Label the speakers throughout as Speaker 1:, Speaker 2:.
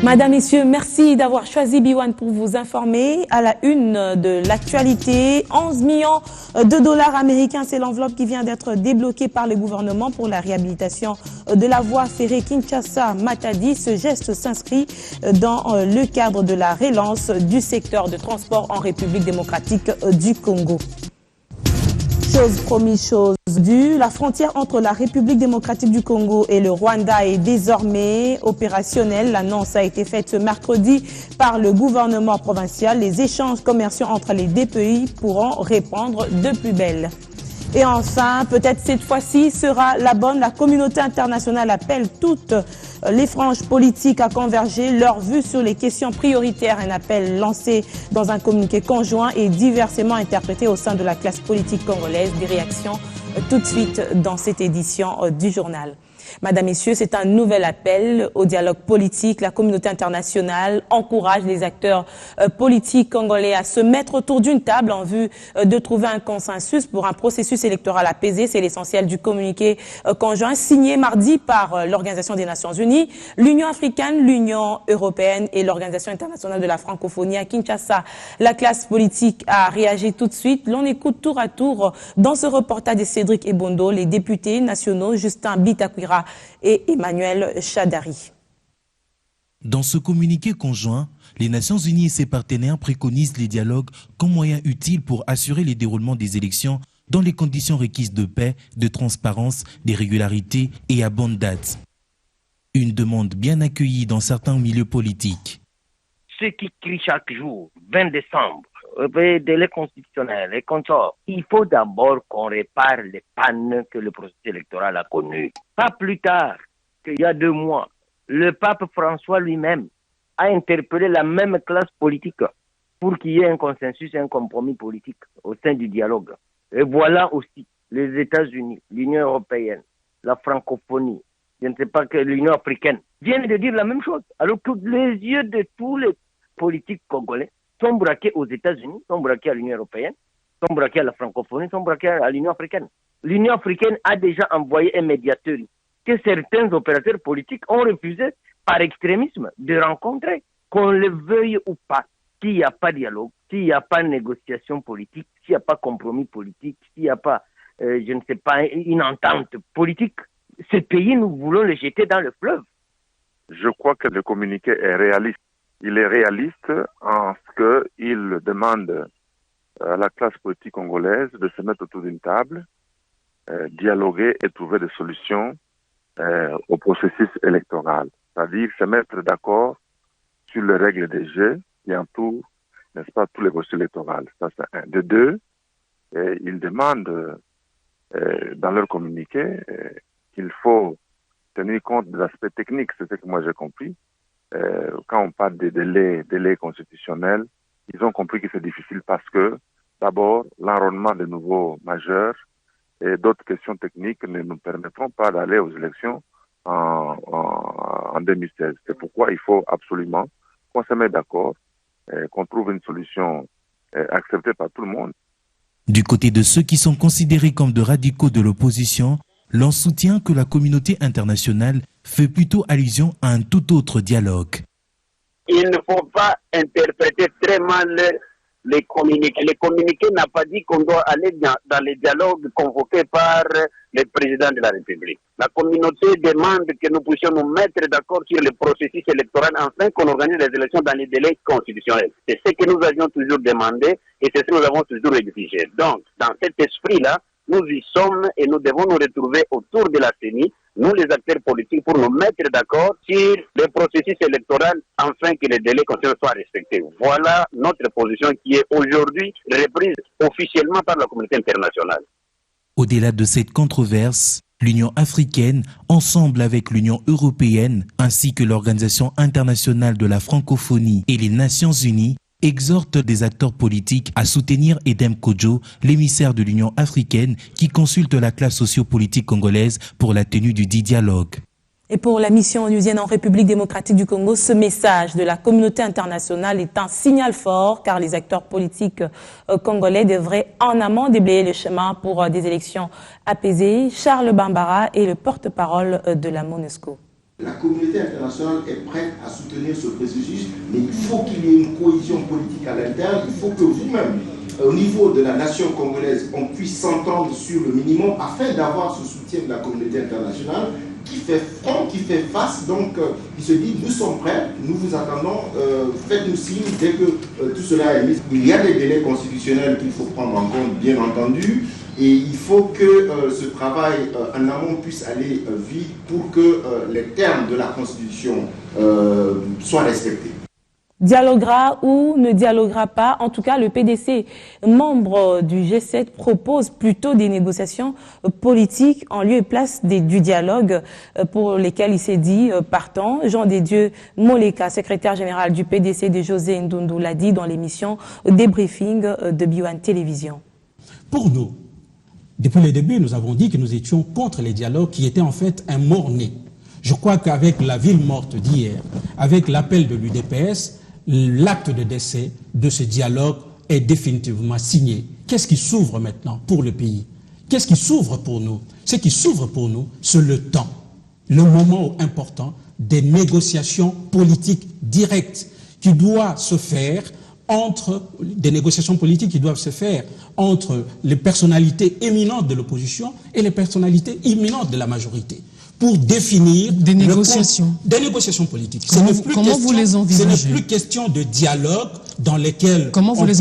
Speaker 1: Madame, Messieurs, merci d'avoir choisi B1 pour vous informer. À la une de l'actualité, 11 millions de dollars américains, c'est l'enveloppe qui vient d'être débloquée par le gouvernement pour la réhabilitation de la voie ferrée Kinshasa-Matadi. Ce geste s'inscrit dans le cadre de la relance du secteur de transport en République démocratique du Congo. Chose promise, chose due, la frontière entre la République démocratique du Congo et le Rwanda est désormais opérationnelle. L'annonce a été faite ce mercredi par le gouvernement provincial. Les échanges commerciaux entre les deux pays pourront répondre de plus belle. Et enfin, peut-être cette fois-ci sera la bonne. La communauté internationale appelle toutes les franges politiques à converger leur vue sur les questions prioritaires. Un appel lancé dans un communiqué conjoint et diversement interprété au sein de la classe politique congolaise. Des réactions tout de suite dans cette édition du journal. Madame, Messieurs, c'est un nouvel appel au dialogue politique. La communauté internationale encourage les acteurs politiques congolais à se mettre autour d'une table en vue de trouver un consensus pour un processus électoral apaisé. C'est l'essentiel du communiqué conjoint signé mardi par l'Organisation des Nations Unies, l'Union africaine, l'Union européenne et l'Organisation internationale de la francophonie à Kinshasa. La classe politique a réagi tout de suite. L'on écoute tour à tour dans ce reportage de Cédric Ebondo, les députés nationaux Justin Bitakwira et Emmanuel Chadari.
Speaker 2: Dans ce communiqué conjoint, les Nations Unies et ses partenaires préconisent les dialogues comme moyen utile pour assurer le déroulement des élections dans les conditions requises de paix, de transparence, de régularité et à bonne date. Une demande bien accueillie dans certains milieux politiques.
Speaker 3: Ceux qui crient chaque jour, 20 décembre, délai constitutionnel et consorts. Il faut d'abord qu'on répare les pannes que le processus électoral a connues. Pas plus tard qu'il y a 2 mois, le pape François lui-même a interpellé la même classe politique pour qu'il y ait un consensus et un compromis politique au sein du dialogue. Et voilà aussi les États-Unis, l'Union européenne, la francophonie, je ne sais pas que l'Union africaine, viennent de dire la même chose. Alors que les yeux de tous les politiques congolais sont braqués aux États-Unis, sont braqués à l'Union européenne, sont braqués à la francophonie, sont braqués à l'Union africaine. L'Union africaine a déjà envoyé un médiateur que certains opérateurs politiques ont refusé par extrémisme de rencontrer. Qu'on le veuille ou pas, s'il n'y a pas de dialogue, s'il n'y a pas de négociation politique, s'il n'y a pas de compromis politique, s'il n'y a pas, je ne sais pas, une entente politique, ce pays, nous voulons le jeter dans le fleuve.
Speaker 4: Je crois que le communiqué est réaliste. Il est réaliste en ce qu'il demande à la classe politique congolaise de se mettre autour d'une table, dialoguer et trouver des solutions au processus électoral. C'est-à-dire se mettre d'accord sur les règles des jeux et en tout, n'est-ce pas, tous les processus électoraux. Ça, c'est un. De deux, ils demandent dans leur communiqué qu'il faut tenir compte de l'aspect technique, c'est ce que moi j'ai compris. Quand on parle des délais constitutionnels, ils ont compris que c'est difficile parce que, d'abord, l'enrôlement de nouveaux majeurs et d'autres questions techniques ne nous permettront pas d'aller aux élections en 2016. C'est pourquoi il faut absolument qu'on se mette d'accord, qu'on trouve une solution acceptée par tout le monde.
Speaker 2: Du côté de ceux qui sont considérés comme de radicaux de l'opposition, l'on soutient que la communauté internationale fait plutôt allusion à un tout autre dialogue.
Speaker 5: Il ne faut pas interpréter très mal les communiqués. Les communiqués n'ont pas dit qu'on doit aller dans les dialogues convoqués par le président de la République. La communauté demande que nous puissions nous mettre d'accord sur le processus électoral afin qu'on organise les élections dans les délais constitutionnels. C'est ce que nous avions toujours demandé et c'est ce que nous avons toujours exigé. Donc, dans cet esprit-là, nous y sommes et nous devons nous retrouver autour de la CENI, nous les acteurs politiques, pour nous mettre d'accord sur le processus électoral afin que les délais constitutionnels soient respectés. Voilà notre position qui est aujourd'hui reprise officiellement par la communauté internationale.
Speaker 2: Au-delà de cette controverse, l'Union africaine, ensemble avec l'Union européenne, ainsi que l'Organisation internationale de la francophonie et les Nations unies, exhorte des acteurs politiques à soutenir Edem Kodjo, l'émissaire de l'Union africaine qui consulte la classe sociopolitique congolaise pour la tenue du dit dialogue.
Speaker 1: Et pour la mission onusienne en République démocratique du Congo, ce message de la communauté internationale est un signal fort car les acteurs politiques congolais devraient en amont déblayer le chemin pour des élections apaisées. Charles Bambara est le porte-parole de la MONUSCO.
Speaker 6: La communauté internationale est prête à soutenir ce processus, mais il faut qu'il y ait une cohésion politique à l'interne. Il faut que vous-même, au niveau de la nation congolaise, on puisse s'entendre sur le minimum afin d'avoir ce soutien de la communauté internationale qui fait front, qui fait face. Donc, il se dit, nous sommes prêts, nous vous attendons, faites-nous signe dès que tout cela est mis. Il y a des délais constitutionnels qu'il faut prendre en compte, bien entendu. Et il faut que ce travail en amont puisse aller vite pour que les termes de la Constitution soient respectés.
Speaker 1: Dialoguera ou ne dialoguera pas. En tout cas, le PDC, membre du G7, propose plutôt des négociations politiques en lieu et place du dialogue pour lesquels il s'est dit partant. Jean Desdieux Moleka, secrétaire général du PDC de José Ndundu, l'a dit dans l'émission Débriefing de B1 Télévision.
Speaker 7: Pour nous, depuis le début, nous avons dit que nous étions contre les dialogues qui étaient en fait un mort-né. Je crois qu'avec la ville morte d'hier, avec l'appel de l'UDPS, l'acte de décès de ce dialogue est définitivement signé. Qu'est-ce qui s'ouvre maintenant pour le pays? Qu'est-ce qui s'ouvre pour nous? Ce qui s'ouvre pour nous, c'est le temps, le moment important des négociations politiques directes qui doivent se faire entre les personnalités éminentes de l'opposition et les personnalités imminentes de la majorité, pour définir
Speaker 8: des négociations
Speaker 7: politiques.
Speaker 8: Comment vous les envisagez?
Speaker 7: Ce n'est plus question de dialogue dans lesquels
Speaker 8: on peut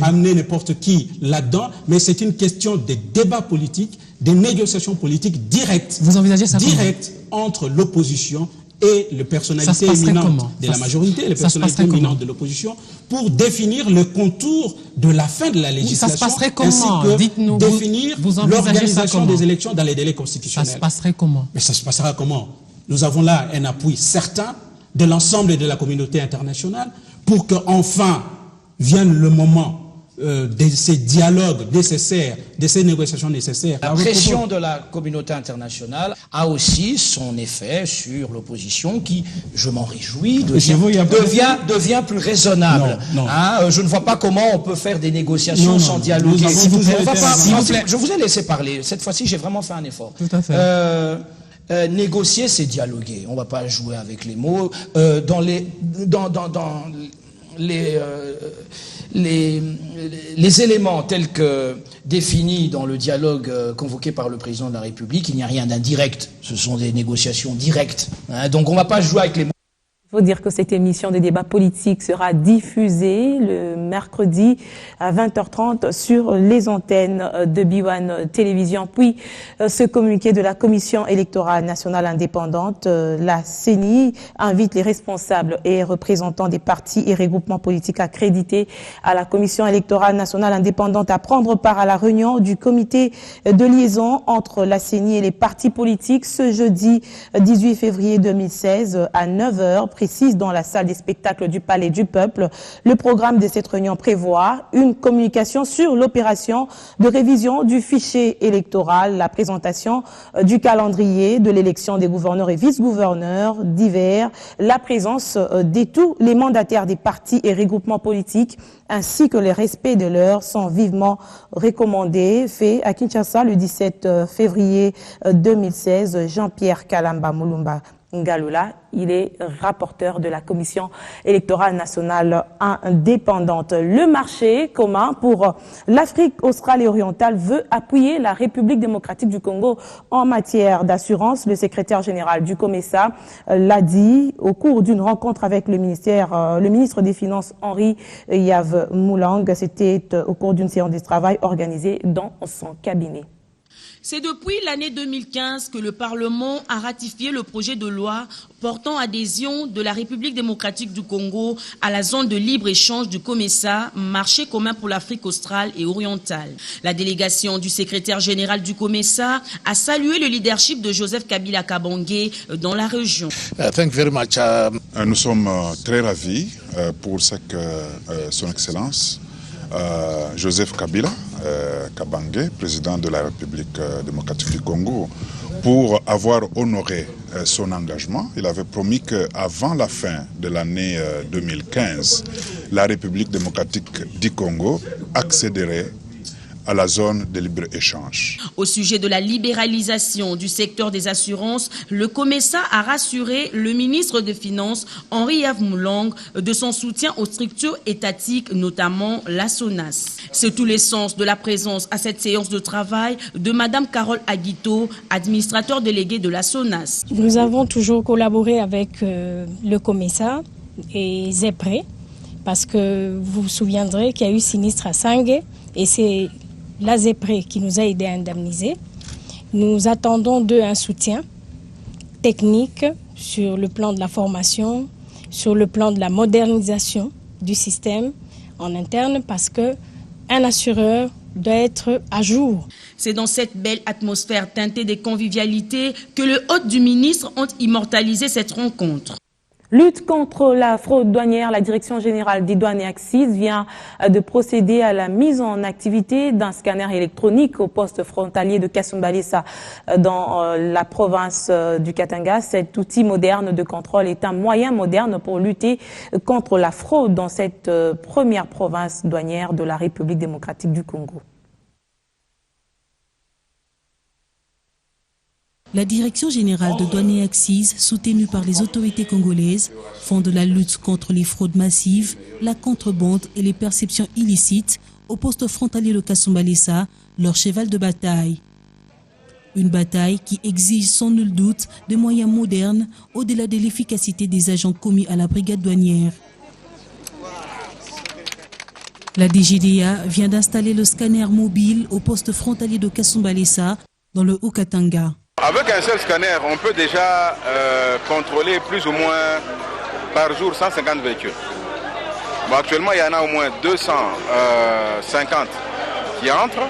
Speaker 7: amener n'importe qui là-dedans, mais c'est une question de débat politique, des négociations politiques directes.
Speaker 8: Vous envisagez ça
Speaker 7: directes entre l'opposition et les personnalités éminentes de la majorité et les personnalités éminentes de l'opposition pour définir le contour de la fin de la législation.
Speaker 8: Ça se passerait comment?
Speaker 7: Ainsi que définir l'organisation des élections dans les délais constitutionnels.
Speaker 8: Ça se passerait comment?
Speaker 7: Mais ça se passera comment? Nous avons là un appui certain de l'ensemble de la communauté internationale pour qu'enfin vienne le moment de ces dialogues nécessaires, de ces négociations nécessaires.
Speaker 9: La pression de la communauté internationale a aussi son effet sur l'opposition qui, je m'en réjouis, devient plus raisonnable.
Speaker 7: Non.
Speaker 9: Je ne vois pas comment on peut faire des négociations sans dialoguer. Je vous ai laissé parler. Cette fois-ci, j'ai vraiment fait un effort.
Speaker 8: Tout à fait.
Speaker 9: Négocier, c'est dialoguer. On ne va pas jouer avec les mots. Dans les éléments tels que définis dans le dialogue convoqué par le président de la République, il n'y a rien d'indirect. Ce sont des négociations directes. Donc on ne va pas jouer avec les mots.
Speaker 1: Il faut dire que cette émission de débat politique sera diffusée le mercredi à 20h30 sur les antennes de B1 Télévision. Puis, ce communiqué de la Commission électorale nationale indépendante, la CENI, invite les responsables et représentants des partis et regroupements politiques accrédités à la Commission électorale nationale indépendante à prendre part à la réunion du comité de liaison entre la CENI et les partis politiques ce jeudi 18 février 2016 à 9h. Précise dans la salle des spectacles du Palais du Peuple. Le programme de cette réunion prévoit une communication sur l'opération de révision du fichier électoral, la présentation du calendrier de l'élection des gouverneurs et vice-gouverneurs divers, la présence de tous les mandataires des partis et regroupements politiques, ainsi que le respect de l'heure sont vivement recommandés. Fait à Kinshasa le 17 février 2016, Jean-Pierre Kalamba Moulumba Ngalula, il est rapporteur de la Commission électorale nationale indépendante. Le marché commun pour l'Afrique australe et orientale veut appuyer la République démocratique du Congo en matière d'assurance. Le secrétaire général du COMESA l'a dit au cours d'une rencontre avec le ministre des Finances Henri Yves Moulang. C'était au cours d'une séance de travail organisée dans son cabinet.
Speaker 10: C'est depuis l'année 2015 que le Parlement a ratifié le projet de loi portant adhésion de la République démocratique du Congo à la zone de libre-échange du COMESA, marché commun pour l'Afrique australe et orientale. La délégation du secrétaire général du COMESA a salué le leadership de Joseph Kabila Kabange dans la région.
Speaker 11: Thank you very much. Nous sommes très ravis pour ce que son Excellence Joseph Kabila Kabange, président de la République démocratique du Congo, pour avoir honoré son engagement. Il avait promis qu'avant la fin de l'année 2015, la République démocratique du Congo accéderait à la zone de libre-échange.
Speaker 10: Au sujet de la libéralisation du secteur des assurances, le COMESA a rassuré le ministre des Finances, Henri-Yves Moulang, de son soutien aux structures étatiques, notamment la SONAS. C'est tout l'essence de la présence à cette séance de travail de Madame Carole Aguito, administrateur délégué de la SONAS.
Speaker 12: Nous avons toujours collaboré avec le COMESA et ZEPRE, parce que vous vous souviendrez qu'il y a eu sinistre à Sangué et c'est la ZEPRE qui nous a aidé à indemniser. Nous attendons d'eux un soutien technique sur le plan de la formation, sur le plan de la modernisation du système en interne, parce qu'un assureur doit être à jour.
Speaker 10: C'est dans cette belle atmosphère teintée des convivialités que le hôte du ministre ont immortalisé cette rencontre.
Speaker 1: Lutte contre la fraude douanière, la Direction générale des douanes et accises vient de procéder à la mise en activité d'un scanner électronique au poste frontalier de Kasumbalesa dans la province du Katanga. Cet outil moderne de contrôle est un moyen moderne pour lutter contre la fraude dans cette première province douanière de la République démocratique du Congo.
Speaker 13: La Direction générale de douane et accises, soutenue par les autorités congolaises, font de la lutte contre les fraudes massives, la contrebande et les perceptions illicites au poste frontalier de Kasumbalesa, leur cheval de bataille. Une bataille qui exige sans nul doute des moyens modernes au-delà de l'efficacité des agents commis à la brigade douanière. La DGDA vient d'installer le scanner mobile au poste frontalier de Kasumbalesa dans le Haut-Katanga.
Speaker 14: Avec un seul scanner, on peut déjà contrôler plus ou moins par jour 150 véhicules. Bon, actuellement, il y en a au moins 250 qui entrent.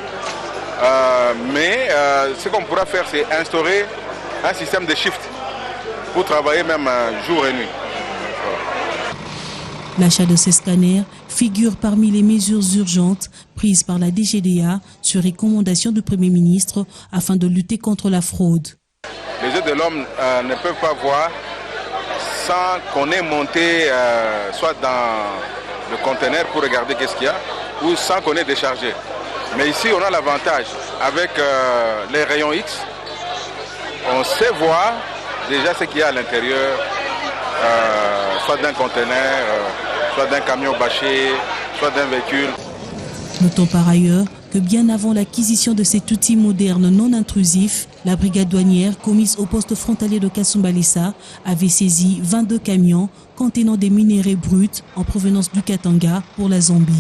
Speaker 14: Mais ce qu'on pourra faire, c'est instaurer un système de shift pour travailler même jour et nuit.
Speaker 13: L'achat de ces scanners figure parmi les mesures urgentes prises par la DGDA sur recommandation du Premier ministre afin de lutter contre la fraude.
Speaker 14: Les yeux de l'homme ne peuvent pas voir sans qu'on ait monté soit dans le conteneur pour regarder qu'est-ce qu'il y a ou sans qu'on ait déchargé. Mais ici, on a l'avantage avec les rayons X, on sait voir déjà ce qu'il y a à l'intérieur, soit d'un conteneur, soit d'un camion bâché, soit d'un véhicule.
Speaker 13: Notons par ailleurs que bien avant l'acquisition de cet outil moderne non intrusif, la brigade douanière commise au poste frontalier de Kasumbalesa avait saisi 22 camions contenant des minerais bruts en provenance du Katanga pour la Zambie.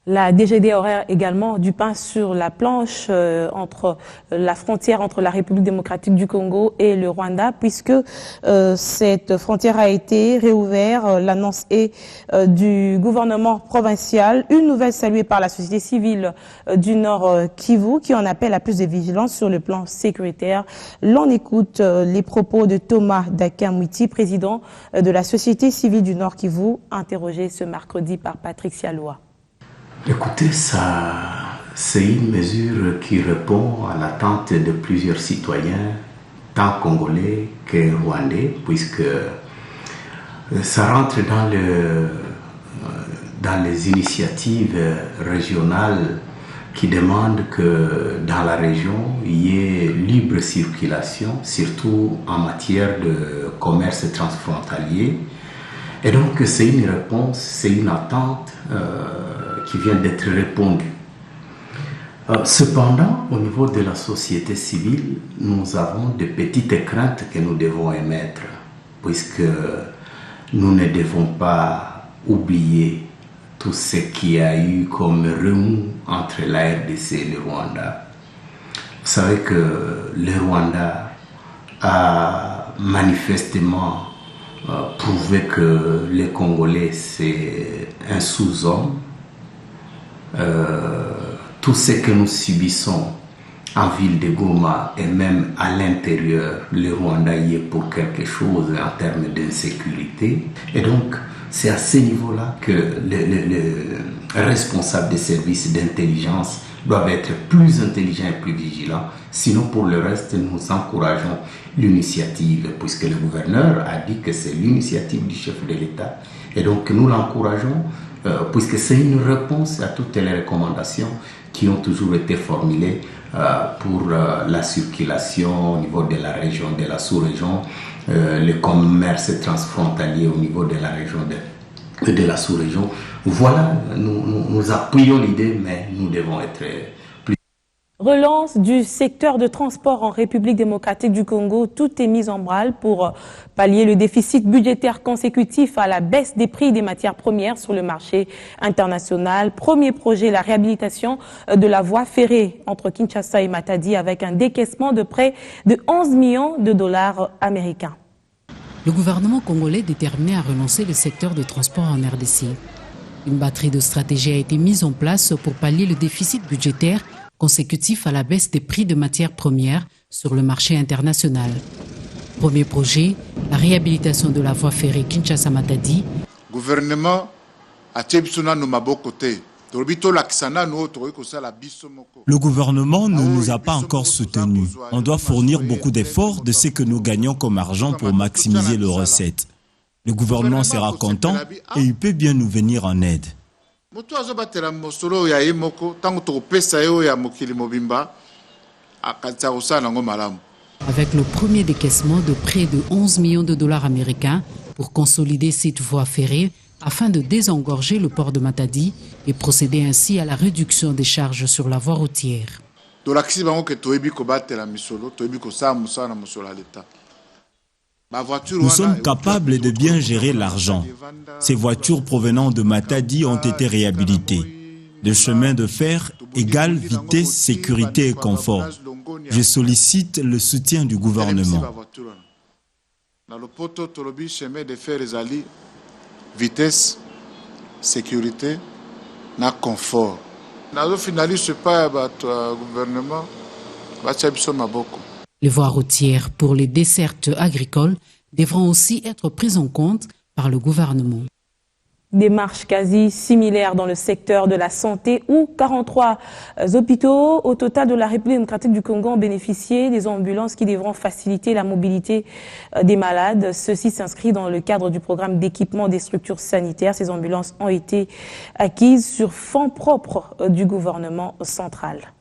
Speaker 1: La DGD aurait également du pain sur la planche entre la frontière entre la République démocratique du Congo et le Rwanda, puisque cette frontière a été réouverte. L'annonce est du gouvernement provincial. Une nouvelle saluée par la société civile du Nord Kivu, qui en appelle à plus de vigilance sur le plan sécuritaire. L'on écoute les propos de Thomas Dakamwiti, président de la société civile du Nord Kivu, interrogé ce mercredi par Patrick Sialoa.
Speaker 15: Écoutez, ça, c'est une mesure qui répond à l'attente de plusieurs citoyens, tant congolais que rwandais, puisque ça rentre dans les initiatives régionales qui demandent que dans la région, il y ait libre circulation, surtout en matière de commerce transfrontalier. Et donc, c'est une réponse, c'est une attente qui vient d'être répondue. Cependant, au niveau de la société civile, nous avons de petites craintes que nous devons émettre, puisque nous ne devons pas oublier tout ce qu'il y a eu comme remous entre la RDC et le Rwanda. Vous savez que le Rwanda a manifestement prouvé que les Congolais, c'est un sous-homme. Tout ce que nous subissons en ville de Goma et même à l'intérieur, le Rwanda y est pour quelque chose en termes d'insécurité. Et donc, c'est à ce niveau-là que les responsables des services d'intelligence doivent être plus intelligents et plus vigilants. Sinon, pour le reste, nous encourageons l'initiative, puisque le gouverneur a dit que c'est l'initiative du chef de l'État. Et donc, nous l'encourageons, puisque c'est une réponse à toutes les recommandations qui ont toujours été formulées pour la circulation au niveau de la région, de la sous-région, le commerce transfrontalier au niveau de la région de la sous-région. Voilà, nous appuyons l'idée, mais nous devons être plus...
Speaker 1: Relance du secteur de transport en République démocratique du Congo, tout est mis en branle pour pallier le déficit budgétaire consécutif à la baisse des prix des matières premières sur le marché international. Premier projet, la réhabilitation de la voie ferrée entre Kinshasa et Matadi avec un décaissement de près de 11 millions de dollars américains.
Speaker 16: Le gouvernement congolais est déterminé à relancer le secteur de transport en RDC. Une batterie de stratégies a été mise en place pour pallier le déficit budgétaire consécutif à la baisse des prix de matières premières sur le marché international. Premier projet, la réhabilitation de la voie ferrée Kinshasa-Matadi.
Speaker 17: Gouvernement
Speaker 18: Le gouvernement ne nous a pas encore soutenus. On doit fournir beaucoup d'efforts de ce que nous gagnons comme argent pour maximiser les recettes. Le gouvernement sera content et il peut bien nous venir en aide.
Speaker 16: Avec le premier décaissement de près de 11 millions de dollars américains pour consolider cette voie ferrée afin de désengorger le port de Matadi et procéder ainsi à la réduction des charges sur la voie routière.
Speaker 18: Nous sommes capables de bien gérer l'argent. Ces voitures provenant de Matadi ont été réhabilitées. Le chemin de fer égale vitesse, sécurité et confort. Je sollicite le soutien du gouvernement.
Speaker 17: Vitesse, sécurité, confort.
Speaker 16: Les voies routières pour les dessertes agricoles devront aussi être prises en compte par le gouvernement.
Speaker 1: Démarche quasi similaire dans le secteur de la santé où 43 hôpitaux au total de la République démocratique du Congo ont bénéficié des ambulances qui devront faciliter la mobilité des malades. Ceci s'inscrit dans le cadre du programme d'équipement des structures sanitaires. Ces ambulances ont été acquises sur fonds propres du gouvernement central.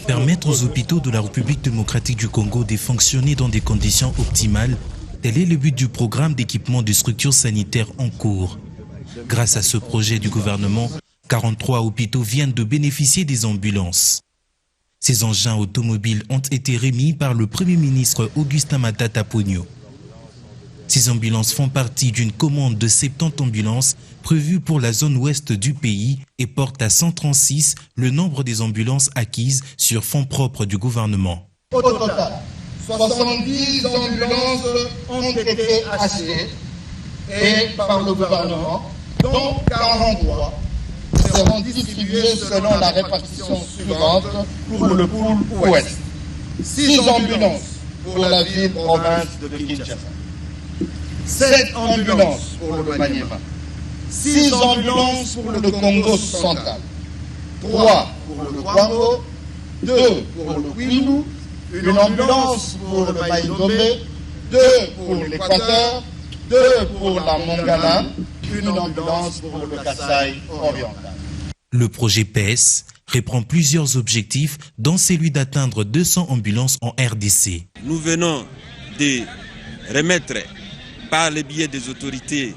Speaker 2: Permettre aux hôpitaux de la République démocratique du Congo de fonctionner dans des conditions optimales, tel est le but du programme d'équipement des structures sanitaires en cours. Grâce à ce projet du gouvernement, 43 hôpitaux viennent de bénéficier des ambulances. Ces engins automobiles ont été remis par le Premier ministre Augustin Matata Ponyo. Ces ambulances font partie d'une commande de 70 ambulances prévues pour la zone ouest du pays et portent à 136 le nombre des ambulances acquises sur fonds propres du gouvernement.
Speaker 19: Au total, 70 ambulances ont été achetées et par le gouvernement, dont 43 seront distribuées selon la répartition suivante pour le pôle ouest. 6 ambulances pour la ville-province de Kinshasa, 7 ambulances pour le Maniema, 6 ambulances pour le Congo central, 3 pour le Kwango, 2 pour le Kwilu, une ambulance pour le Maïdombe, 2 pour l'Équateur, 2 pour la Mongala, une ambulance pour le Kasaï oriental.
Speaker 2: Le projet PES reprend plusieurs objectifs, dont celui d'atteindre 200 ambulances en RDC.
Speaker 20: Nous venons de remettre par le biais des autorités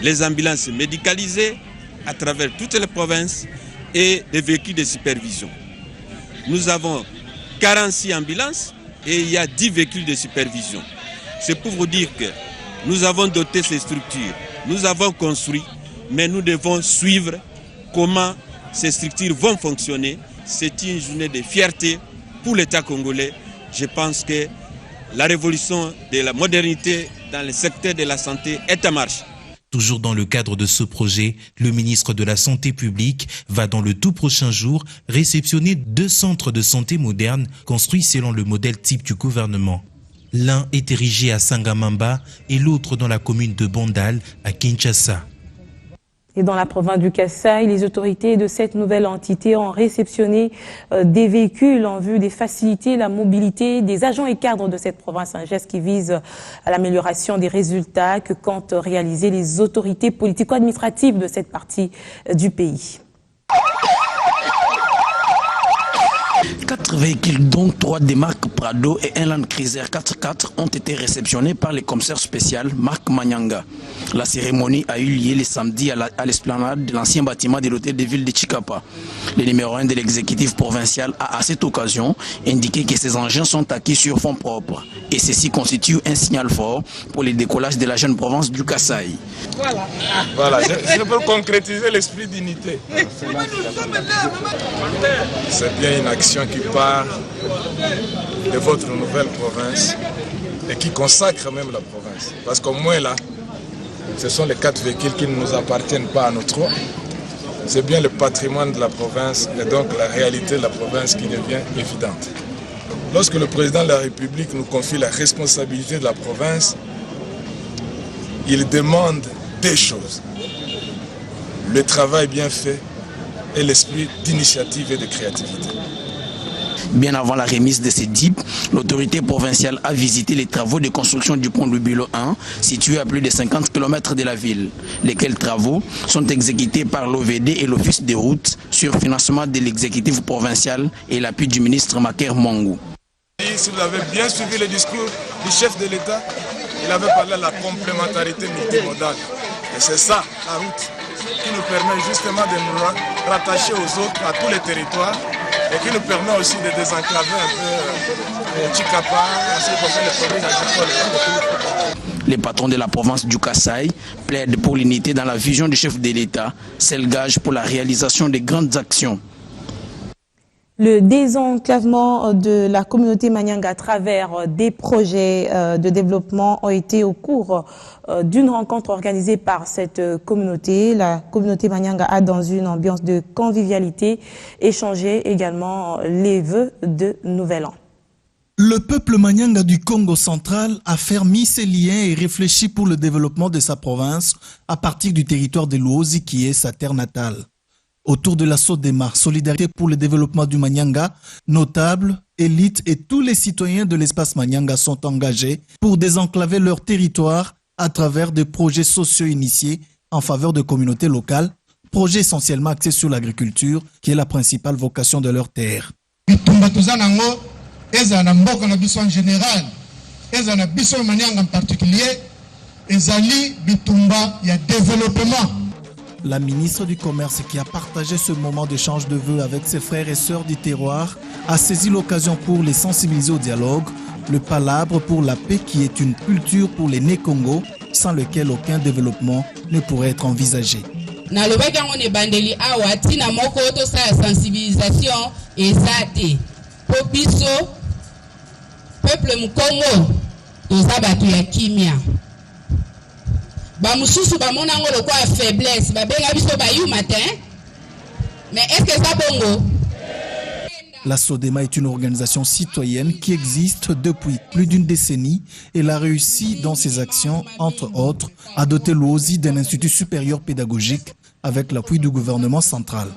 Speaker 20: les ambulances médicalisées à travers toutes les provinces et des véhicules de supervision. Nous avons 46 ambulances et il y a 10 véhicules de supervision. C'est pour vous dire que nous avons doté ces structures, nous avons construit, mais nous devons suivre comment ces structures vont fonctionner. C'est une journée de fierté pour l'État congolais. Je pense que la révolution de la modernité dans le secteur de la santé est en marche.
Speaker 2: Toujours dans le cadre de ce projet, le ministre de la Santé publique va dans le tout prochain jour réceptionner 2 centres de santé modernes construits selon le modèle type du gouvernement. L'un est érigé à Sangamamba et l'autre dans la commune de Bondal à Kinshasa.
Speaker 1: Et dans la province du Kasaï, les autorités de cette nouvelle entité ont réceptionné des véhicules en vue de faciliter la mobilité des agents et cadres de cette province. Un geste qui vise à l'amélioration des résultats que comptent réaliser les autorités politico-administratives de cette partie du pays.
Speaker 9: 4 véhicules, dont 3 des marques Prado et un Land Cruiser 4x4, ont été réceptionnés par le commissaire spécial Marc Manyanga. La cérémonie a eu lieu le samedi à l'esplanade de l'ancien bâtiment de l'hôtel de ville de Chikapa. Le numéro 1 de l'exécutif provincial a à cette occasion indiqué que ces engins sont acquis sur fonds propres et ceci constitue un signal fort pour le décollage de la jeune province du Kasaï.
Speaker 21: Voilà, je peux concrétiser l'esprit d'unité. C'est bien une action qui part de votre nouvelle province et qui consacre même la province. Parce qu'au moins là, ce sont les 4 véhicules qui ne nous appartiennent pas à nos 3. C'est bien le patrimoine de la province et donc la réalité de la province qui devient évidente. Lorsque le président de la République nous confie la responsabilité de la province, il demande des choses. Le travail bien fait et l'esprit d'initiative et de créativité.
Speaker 9: Bien avant la remise de ces DIP, l'autorité provinciale a visité les travaux de construction du pont Lubilo 1, situé à plus de 50 km de la ville, lesquels travaux sont exécutés par l'OVD et l'Office des routes sur financement de l'exécutif provincial et l'appui du ministre Maker Mongou.
Speaker 21: Si vous avez bien suivi le discours du chef de l'État, il avait parlé de la complémentarité multimodale. Et c'est ça, la route, qui nous permet justement de nous rattacher aux autres, à tous les territoires, et qui nous permet aussi de désenclaver un peu Chikapa, ainsi qu'on fait les produits agricoles.
Speaker 9: Les patrons de la province du Kasaï plaident pour l'unité dans la vision du chef de l'État. C'est le gage pour la réalisation de grandes actions.
Speaker 1: Le désenclavement de la communauté Manyanga à travers des projets de développement ont été au cours d'une rencontre organisée par cette communauté. La communauté Manyanga a, dans une ambiance de convivialité, échangé également les vœux de Nouvel An.
Speaker 22: Le peuple Manyanga du Congo central a fermé ses liens et réfléchi pour le développement de sa province à partir du territoire de Luozi qui est sa terre natale. Autour de la SODEMA, Solidarité pour le développement du Manyanga, notables, élites et tous les citoyens de l'espace Manyanga sont engagés pour désenclaver leur territoire à travers des projets sociaux initiés en faveur de communautés locales, projets essentiellement axés sur l'agriculture qui est la principale vocation de leur terre.
Speaker 19: En général, en particulier, développement.
Speaker 22: La ministre du Commerce, qui a partagé ce moment d'échange de vœux avec ses frères et sœurs du terroir, a saisi l'occasion pour les sensibiliser au dialogue, le palabre pour la paix qui est une culture pour les Né-Congo, sans lequel aucun développement ne pourrait être envisagé.
Speaker 23: Peuple Mkongo, tozabatu ya kimia. Bamususu bamona ngo lokwa faiblesse, babenga biso bayu matin. Mais est-ce que ça bongo?
Speaker 22: La SODEMA est une organisation citoyenne qui existe depuis plus d'une décennie. Elle a réussi dans ses actions, entre autres, à doter Luozi d'un institut supérieur pédagogique avec l'appui du gouvernement central.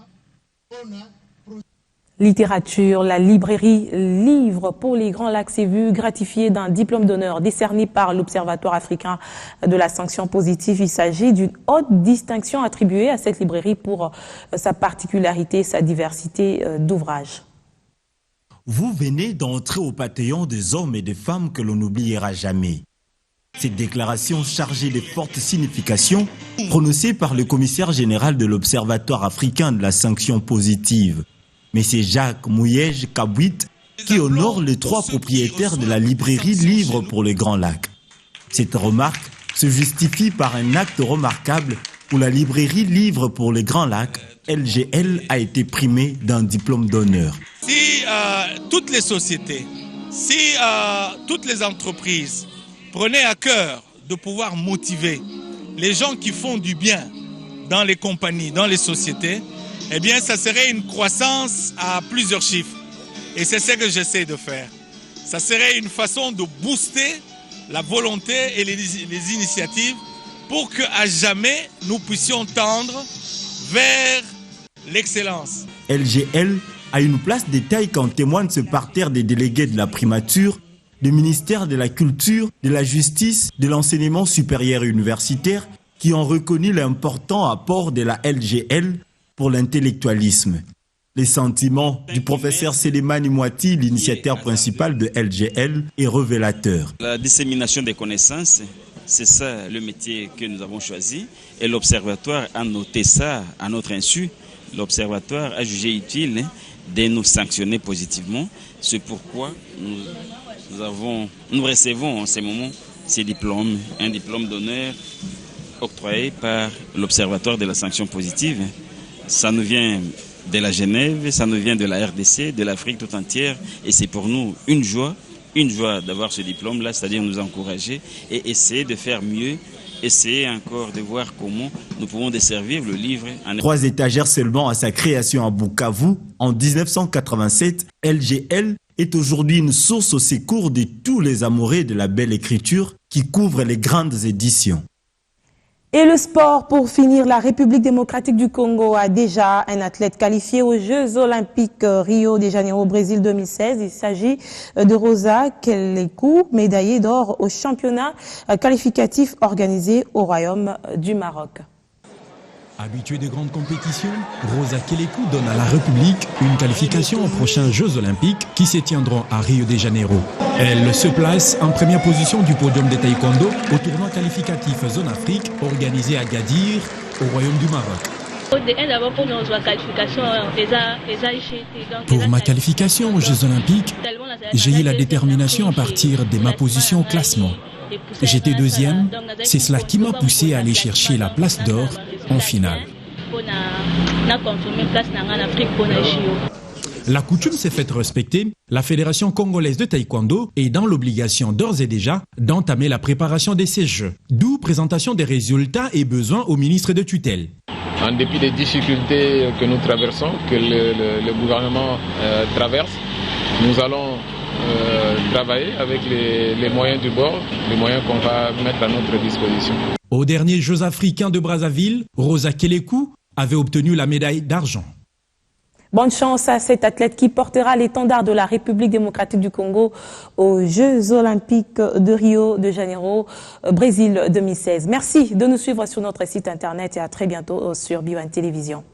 Speaker 1: Littérature, la librairie Livre pour les Grands Lacs s'est vue gratifiée d'un diplôme d'honneur décerné par l'Observatoire africain de la sanction positive. Il s'agit d'une haute distinction attribuée à cette librairie pour sa particularité et sa diversité d'ouvrages.
Speaker 18: Vous venez d'entrer au panthéon des hommes et des femmes que l'on n'oubliera jamais. Cette déclaration chargée de fortes significations, prononcée par le commissaire général de l'Observatoire africain de la sanction positive, M. Jacques Mouyej Kabouit, qui honore les 3 propriétaires de la librairie Livre pour les Grands Lacs. Cette remarque se justifie par un acte remarquable où la librairie Livre pour les Grands Lacs, LGL, a été primée d'un diplôme d'honneur.
Speaker 24: Si toutes les sociétés, si toutes les entreprises prenaient à cœur de pouvoir motiver les gens qui font du bien dans les compagnies, dans les sociétés, eh bien, ça serait une croissance à plusieurs chiffres. Et c'est ce que j'essaie de faire. Ça serait une façon de booster la volonté et les initiatives pour qu'à jamais nous puissions tendre vers l'excellence.
Speaker 18: LGL a une place de taille qu'en témoigne ce parterre des délégués de la primature, du ministère de la Culture, de la Justice, de l'enseignement supérieur et universitaire, qui ont reconnu l'important apport de la LGL pour l'intellectualisme. Les sentiments du professeur Selemani Mouati, l'initiateur principal de LGL, est révélateur.
Speaker 3: La dissémination des connaissances, c'est ça le métier que nous avons choisi. Et l'Observatoire a noté ça à notre insu. L'Observatoire a jugé utile de nous sanctionner positivement. C'est pourquoi nous recevons en ce moment ces diplômes, un diplôme d'honneur octroyé par l'Observatoire de la sanction positive. Ça nous vient de la Genève, ça nous vient de la RDC, de l'Afrique tout entière. Et c'est pour nous une joie d'avoir ce diplôme-là, c'est-à-dire nous encourager et essayer de faire mieux, essayer encore de voir comment nous pouvons desservir le livre.
Speaker 18: 3 étagères seulement à sa création à Bukavu en 1987, LGL est aujourd'hui une source au secours de tous les amoureux de la belle écriture qui couvrent les grandes éditions.
Speaker 1: Et le sport, pour finir, la République démocratique du Congo a déjà un athlète qualifié aux Jeux olympiques Rio de Janeiro au Brésil 2016. Il s'agit de Rosa Kelekou, médaillée d'or au championnat qualificatif organisé au Royaume du Maroc.
Speaker 4: Habituée de grandes compétitions, Rosa Kelekou donne à la République une qualification aux prochains Jeux olympiques qui se tiendront à Rio de Janeiro. Elle se place en première position du podium de taekwondo au tournoi qualificatif Zone Afrique organisé à Gadir, au Royaume du Maroc. Pour ma qualification aux Jeux olympiques, j'ai eu la détermination à partir de ma position au classement. J'étais deuxième, c'est cela qui m'a poussé à aller chercher la place d'or en finale. La coutume s'est faite respecter. La Fédération congolaise de taekwondo est dans l'obligation d'ores et déjà d'entamer la préparation de ces Jeux. D'où présentation des résultats et besoins au ministre de tutelle.
Speaker 5: En dépit des difficultés que nous traversons, que le gouvernement traverse, nous allons travailler avec les moyens du bord, les moyens qu'on va mettre à notre disposition.
Speaker 4: Aux derniers Jeux africains de Brazzaville, Rosa Kelekou avait obtenu la médaille d'argent.
Speaker 1: Bonne chance à cet athlète qui portera l'étendard de la République démocratique du Congo aux Jeux olympiques de Rio de Janeiro, Brésil 2016. Merci de nous suivre sur notre site internet et à très bientôt sur B1 Télévision.